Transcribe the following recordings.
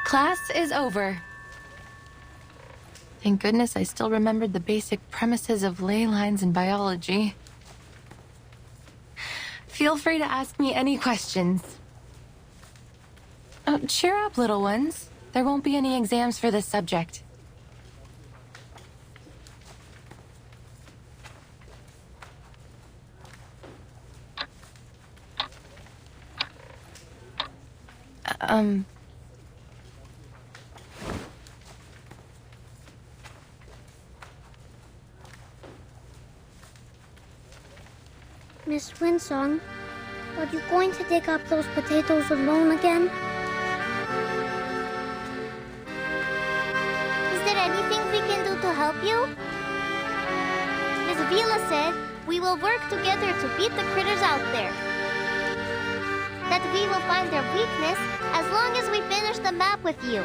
Class is over. Thank goodness I still remembered the basic premises of ley lines in biology. Feel free to ask me any questions. Oh, cheer up, little ones. There won't be any exams for this subject. Miss Winsong, are you going to dig up those potatoes alone again? Is there anything we can do to help you? Miss Vila said we will work together to beat the critters out there. That we will find their weakness as long as we finish the map with you.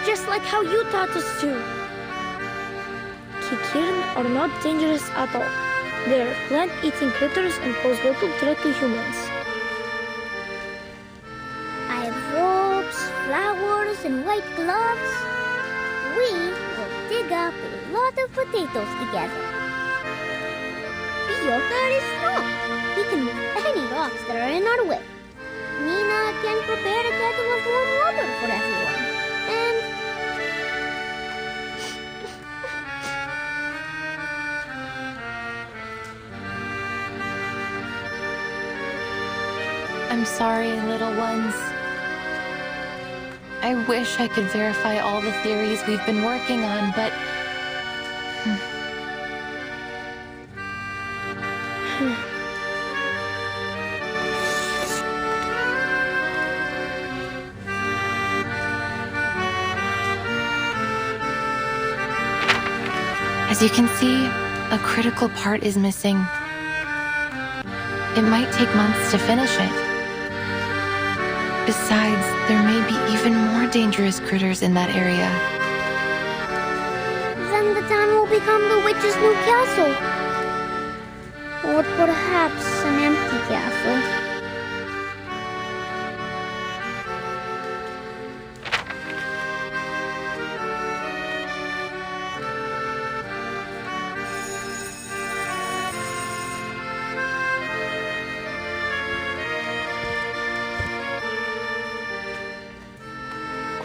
Just like how you taught us to. Kikirin are not dangerous at all. They are plant-eating critters and pose little threat to humans. I have ropes, flowers, and white gloves. We will dig up a lot of potatoes together. Bjorka is strong. He can move any rocks that are in our way. Nina can prepare a kettle of warm water for everyone. And I'm sorry, little ones. I wish I could verify all the theories we've been working on, but... As you can see, a critical part is missing. It might take months to finish it. Besides, there may be even more dangerous critters in that area. Then the town will become the witch's new castle. Or perhaps an empty castle.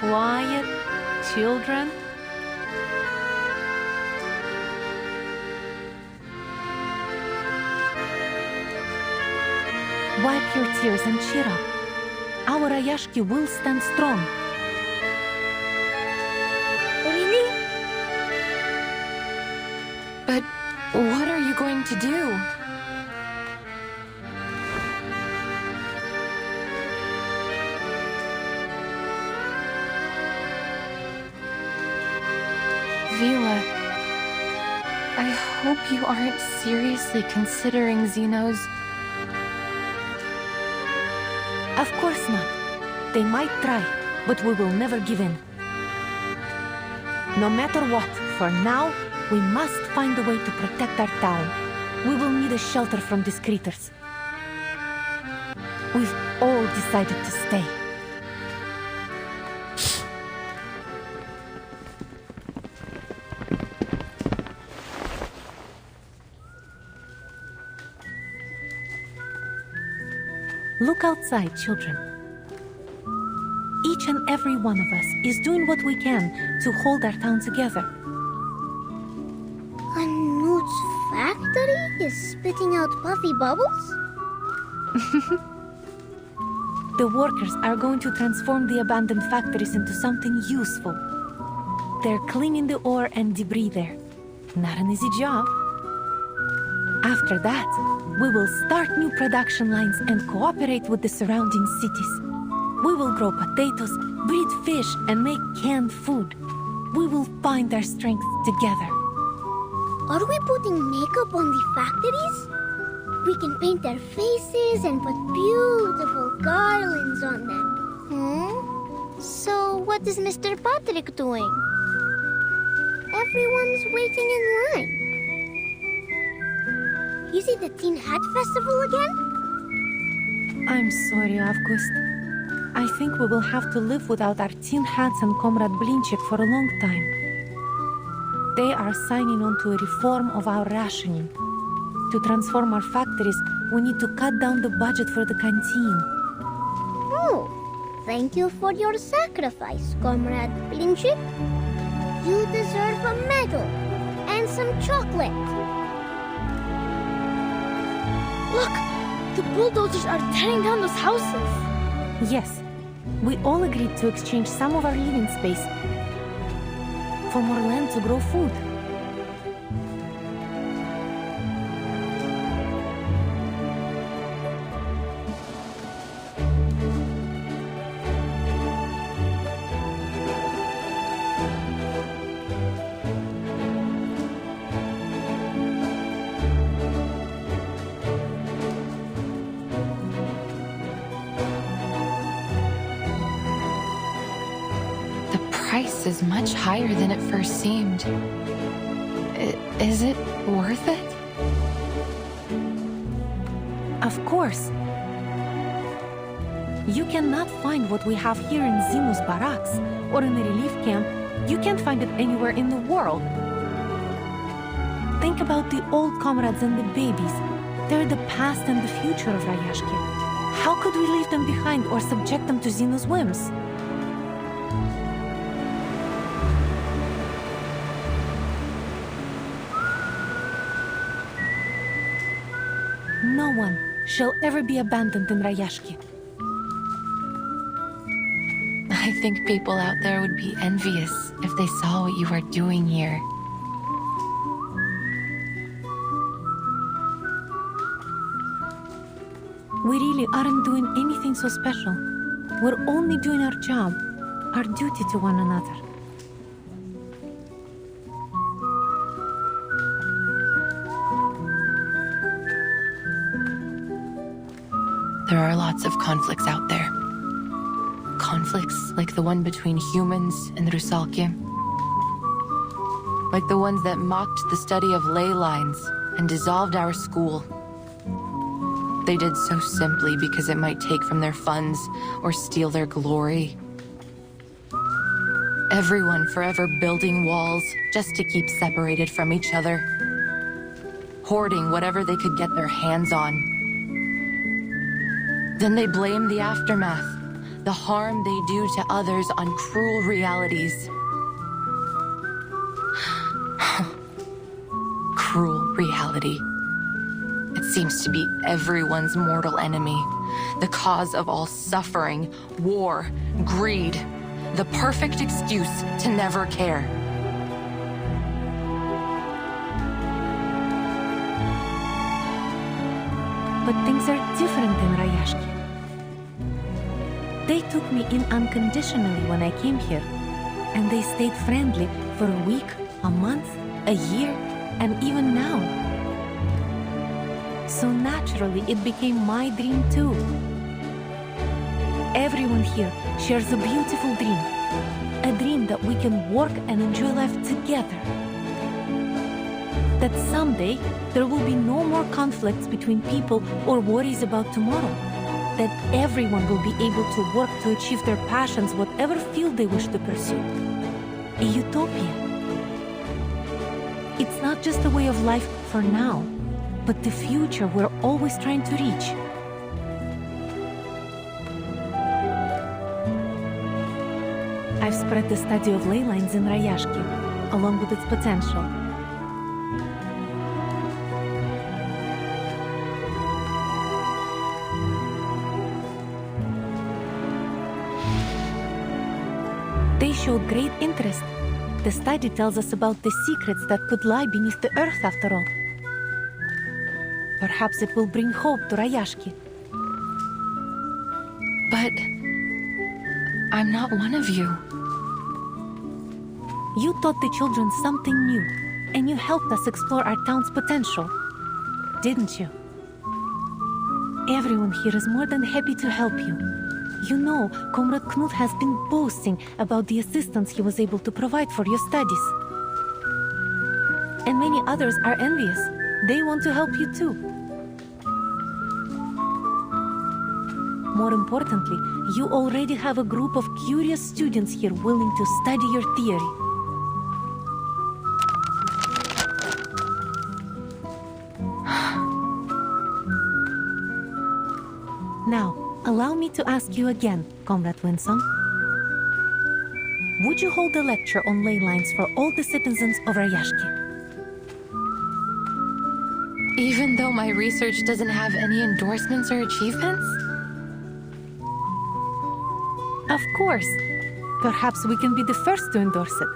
Quiet, children. Wipe your tears and cheer up. Our Rayashki will stand strong. Really? But what are you going to do? Vila, I hope you aren't seriously considering Xenos. Of course not. They might try, but we will never give in. No matter what, for now, we must find a way to protect our town. We will need a shelter from these critters. We've all decided to stay. Look outside, children. Each and every one of us is doing what we can to hold our town together. a Newt's factory is spitting out puffy bubbles? The workers are going to transform the abandoned factories into something useful. They're cleaning the ore and debris there. Not an easy job. After that, we will start new production lines and cooperate with the surrounding cities. We will grow potatoes, breed fish, and make canned food. We will find our strength together. Are we putting makeup on the factories? We can paint their faces and put beautiful garlands on them. So what is Mr. Patrick doing? Everyone's waiting in line. Is it the Teen Hat Festival again? I'm sorry, August. I think we will have to live without our tin hats and Comrade Blinchik for a long time. They are signing on to a reform of our rationing. To transform our factories, we need to cut down the budget for the canteen. Oh, thank you for your sacrifice, Comrade Blinchik. You deserve a medal and some chocolate. Look! The bulldozers are tearing down those houses. Yes, we all agreed to exchange some of our living space for more land to grow food. Price is much higher than it first seemed. Is it worth it? Of course. You cannot find what we have here in Zeno's barracks or in the relief camp. You can't find it anywhere in the world. Think about the old comrades and the babies. They're the past and the future of Rayashki. How could we leave them behind or subject them to Zeno's whims? No one shall ever be abandoned in Rayashki. I think people out there would be envious if they saw what you are doing here. We really aren't doing anything so special. We're only doing our job, our duty to one another. There are lots of conflicts out there. Conflicts like the one between humans and Rayashki. Like the ones that mocked the study of ley lines and dissolved our school. They did so simply because it might take from their funds or steal their glory. Everyone forever building walls just to keep separated from each other. Hoarding whatever they could get their hands on. Then they blame the aftermath, the harm they do to others on cruel realities. Cruel reality. It seems to be everyone's mortal enemy, the cause of all suffering, war, greed, the perfect excuse to never care. But things are different in Rayashki. They took me in unconditionally when I came here, and they stayed friendly for a week, a month, a year, and even now. So naturally, it became my dream too. Everyone here shares a beautiful dream, a dream that we can work and enjoy life together. That someday, there will be no more conflicts between people or worries about tomorrow. That everyone will be able to work to achieve their passions, whatever field they wish to pursue. A utopia. It's not just a way of life for now, but the future we're always trying to reach. I've spread the study of ley lines in Rayashki, along with its potential. They showed great interest. The study tells us about the secrets that could lie beneath the earth after all. Perhaps it will bring hope to Rayashki. But I'm not one of you. You taught the children something new, and you helped us explore our town's potential, didn't you? Everyone here is more than happy to help you. You know, Comrade Knut has been boasting about the assistance he was able to provide for your studies. And many others are envious. They want to help you too. more importantly, you already have a group of curious students here willing to study your theory. Now, allow me to ask you again, Comrade Winsong. Would you hold a lecture on ley lines for all the citizens of Rayashki? Even though my research doesn't have any endorsements or achievements? Of course. Perhaps we can be the first to endorse it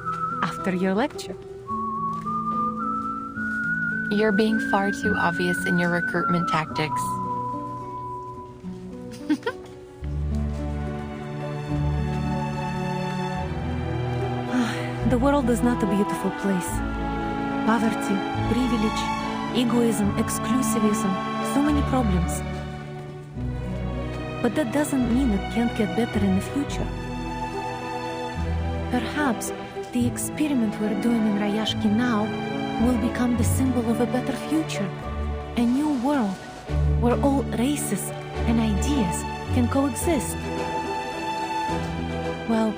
after your lecture. You're being far too obvious in your recruitment tactics. The world is not a beautiful place. Poverty, privilege, egoism, exclusivism, so many problems. But that doesn't mean it can't get better in the future. Perhaps the experiment we're doing in Rayashki now will become the symbol of a better future. A new world where all races and ideas can coexist. Well,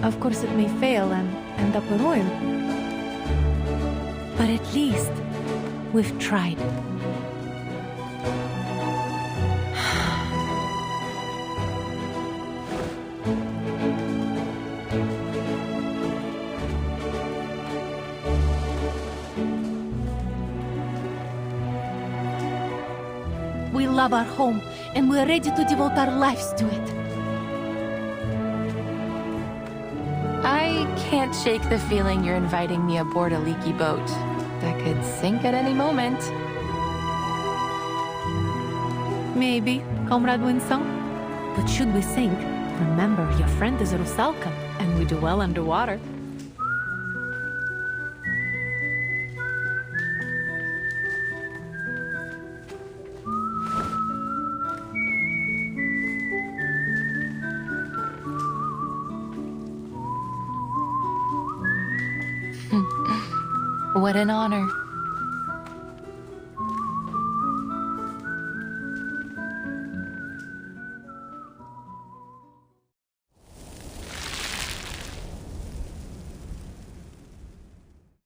of course it may fail and end up a ruin. But at least we've tried. We love our home, and we're ready to devote our lives to it. I can't shake the feeling you're inviting me aboard a leaky boat that could sink at any moment. Maybe, Comrade Winsong. But should we sink, remember your friend is a Rusalka, and we do well underwater. What an honor.